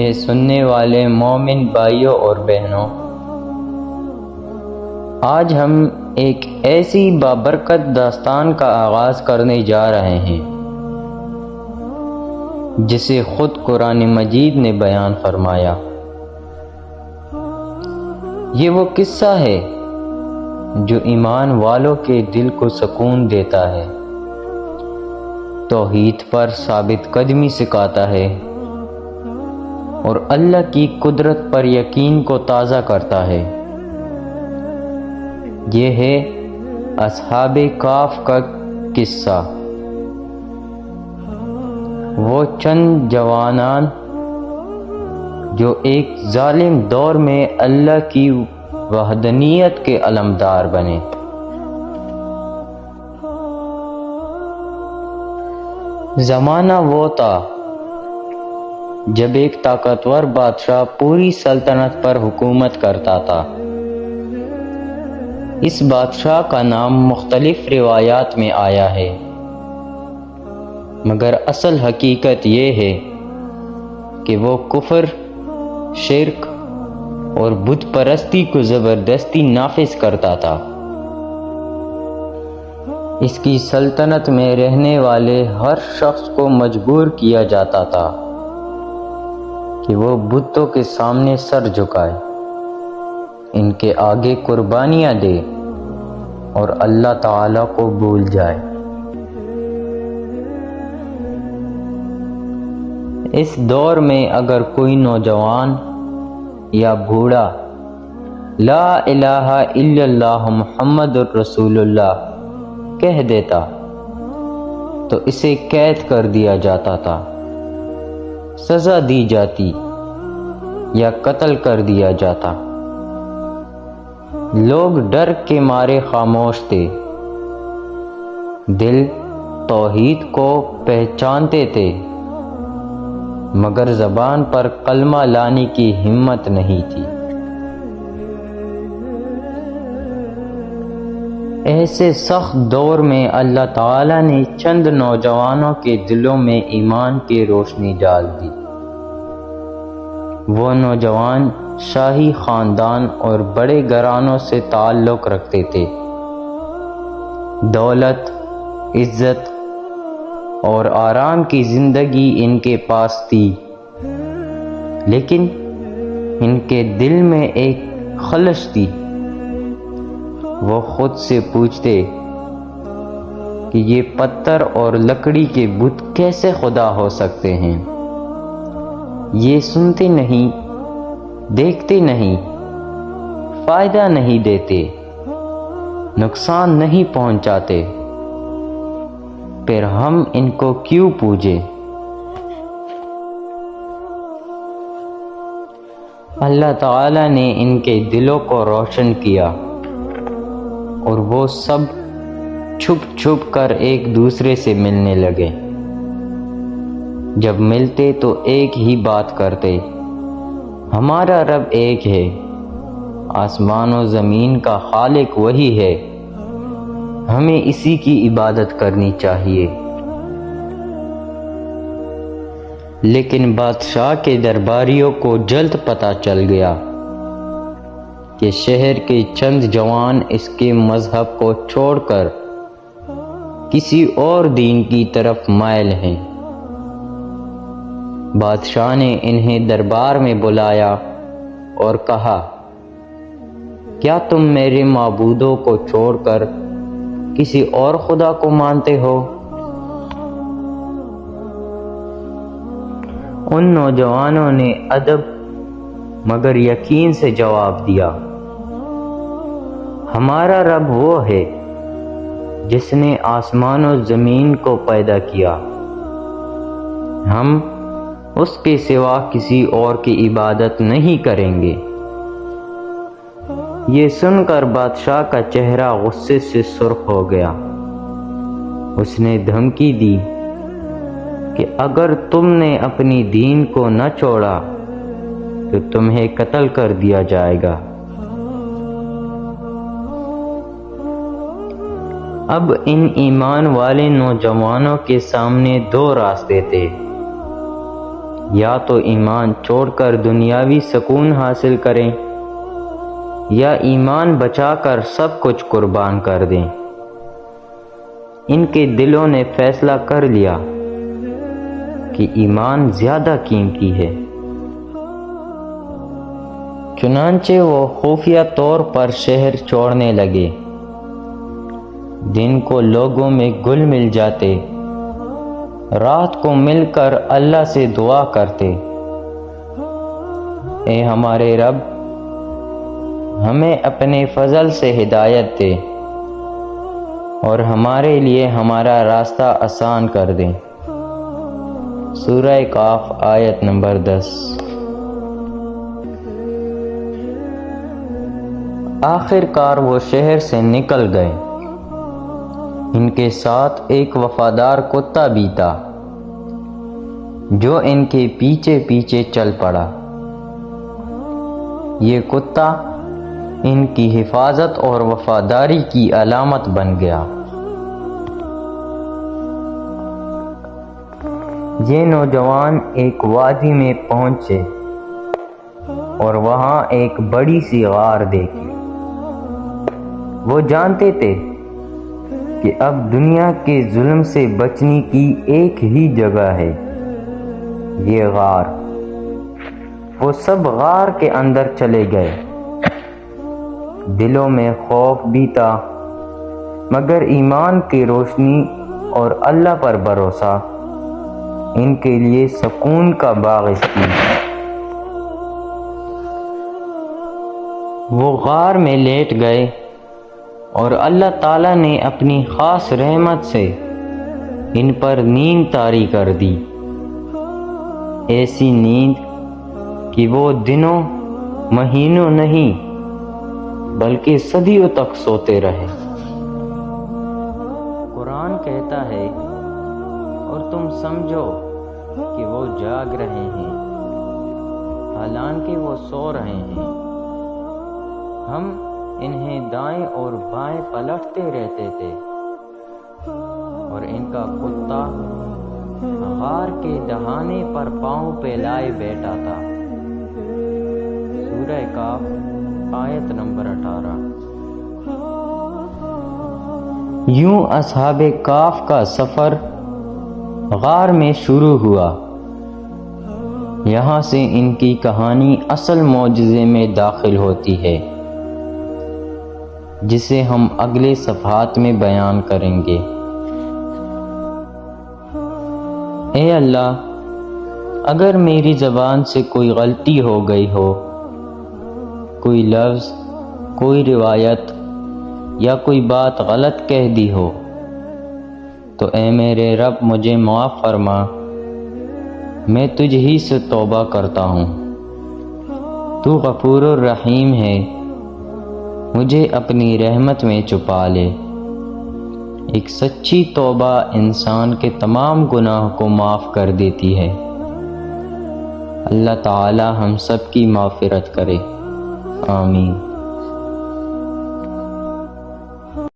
اے سننے والے مومن بھائیوں اور بہنوں، آج ہم ایک ایسی بابرکت داستان کا آغاز کرنے جا رہے ہیں جسے خود قرآن مجید نے بیان فرمایا۔ یہ وہ قصہ ہے جو ایمان والوں کے دل کو سکون دیتا ہے، توحید پر ثابت قدمی سکھاتا ہے اور اللہ کی قدرت پر یقین کو تازہ کرتا ہے۔ یہ ہے اصحاب کہف کا قصہ۔ وہ چند جوانان جو ایک ظالم دور میں اللہ کی وحدانیت کے علمدار بنے۔ زمانہ وہ تھا جب ایک طاقتور بادشاہ پوری سلطنت پر حکومت کرتا تھا۔ اس بادشاہ کا نام مختلف روایات میں آیا ہے، مگر اصل حقیقت یہ ہے کہ وہ کفر، شرک اور بت پرستی کو زبردستی نافذ کرتا تھا۔ اس کی سلطنت میں رہنے والے ہر شخص کو مجبور کیا جاتا تھا کہ وہ بتوں کے سامنے سر جھکائے، ان کے آگے قربانیاں دے اور اللہ تعالیٰ کو بھول جائے۔ اس دور میں اگر کوئی نوجوان یا بوڑھا لا الہ الا اللہ محمد الرسول اللہ کہہ دیتا تو اسے قید کر دیا جاتا تھا، سزا دی جاتی یا قتل کر دیا جاتا۔ لوگ ڈر کے مارے خاموش تھے، دل توحید کو پہچانتے تھے مگر زبان پر کلمہ لانے کی ہمت نہیں تھی۔ ایسے سخت دور میں اللہ تعالیٰ نے چند نوجوانوں کے دلوں میں ایمان کی روشنی ڈال دی۔ وہ نوجوان شاہی خاندان اور بڑے گھرانوں سے تعلق رکھتے تھے۔ دولت، عزت اور آرام کی زندگی ان کے پاس تھی، لیکن ان کے دل میں ایک خلش تھی۔ وہ خود سے پوچھتے کہ یہ پتھر اور لکڑی کے بت کیسے خدا ہو سکتے ہیں؟ یہ سنتے نہیں، دیکھتے نہیں، فائدہ نہیں دیتے، نقصان نہیں پہنچاتے، پھر ہم ان کو کیوں پوجیں؟ اللہ تعالیٰ نے ان کے دلوں کو روشن کیا اور وہ سب چھپ چھپ کر ایک دوسرے سے ملنے لگے۔ جب ملتے تو ایک ہی بات کرتے، ہمارا رب ایک ہے، آسمان و زمین کا خالق وہی ہے، ہمیں اسی کی عبادت کرنی چاہیے۔ لیکن بادشاہ کے درباریوں کو جلد پتہ چل گیا کہ شہر کے چند جوان اس کے مذہب کو چھوڑ کر کسی اور دین کی طرف مائل ہیں۔ بادشاہ نے انہیں دربار میں بلایا اور کہا، کیا تم میرے معبودوں کو چھوڑ کر کسی اور خدا کو مانتے ہو؟ ان نوجوانوں نے ادب مگر یقین سے جواب دیا، ہمارا رب وہ ہے جس نے آسمان و زمین کو پیدا کیا، ہم اس کے سوا کسی اور کی عبادت نہیں کریں گے۔ یہ سن کر بادشاہ کا چہرہ غصے سے سرخ ہو گیا۔ اس نے دھمکی دی کہ اگر تم نے اپنی دین کو نہ چھوڑا تو تمہیں قتل کر دیا جائے گا۔ اب ان ایمان والے نوجوانوں کے سامنے دو راستے تھے، یا تو ایمان چھوڑ کر دنیاوی سکون حاصل کریں یا ایمان بچا کر سب کچھ قربان کر دیں۔ ان کے دلوں نے فیصلہ کر لیا کہ ایمان زیادہ قیمتی ہے، چنانچہ وہ خفیہ طور پر شہر چھوڑنے لگے۔ دن کو لوگوں میں گل مل جاتے، رات کو مل کر اللہ سے دعا کرتے، اے ہمارے رب، ہمیں اپنے فضل سے ہدایت دے اور ہمارے لیے ہمارا راستہ آسان کر دے۔ سورہ کاف آیت نمبر 10۔ آخر کار وہ شہر سے نکل گئے۔ ان کے ساتھ ایک وفادار کتا بھی تھا جو ان کے پیچھے پیچھے چل پڑا۔ یہ کتا ان کی حفاظت اور وفاداری کی علامت بن گیا۔ یہ نوجوان ایک وادی میں پہنچے اور وہاں ایک بڑی سی غار دیکھی۔ وہ جانتے تھے کہ اب دنیا کے ظلم سے بچنے کی ایک ہی جگہ ہے، یہ غار۔ وہ سب غار کے اندر چلے گئے۔ دلوں میں خوف بھی تھا، مگر ایمان کی روشنی اور اللہ پر بھروسہ ان کے لیے سکون کا باعث تھی۔ وہ غار میں لیٹ گئے اور اللہ تعالیٰ نے اپنی خاص رحمت سے ان پر نیند طاری کر دی، ایسی نیند کہ وہ دنوں مہینوں نہیں بلکہ صدیوں تک سوتے رہے۔ قرآن کہتا ہے اور تم سمجھو کہ وہ جاگ رہے ہیں حالانکہ وہ سو رہے ہیں، ہم انہیں دائیں اور بائیں پلٹتے رہتے تھے اور ان کا کتا غار کے دہانے پر پاؤں پہ لائے بیٹھا تھا۔ سورہ کاف آیت نمبر 18۔ یوں اصحاب کاف کا سفر غار میں شروع ہوا۔ یہاں سے ان کی کہانی اصل معجزے میں داخل ہوتی ہے، جسے ہم اگلے صفحات میں بیان کریں گے۔ اے اللہ، اگر میری زبان سے کوئی غلطی ہو گئی ہو، کوئی لفظ، کوئی روایت یا کوئی بات غلط کہہ دی ہو تو اے میرے رب مجھے معاف فرما، میں تجھ ہی سے توبہ کرتا ہوں، تو غفور الرحیم ہے، مجھے اپنی رحمت میں چھپا لے۔ ایک سچی توبہ انسان کے تمام گناہ کو معاف کر دیتی ہے۔ اللہ تعالی ہم سب کی مغفرت کرے، آمین۔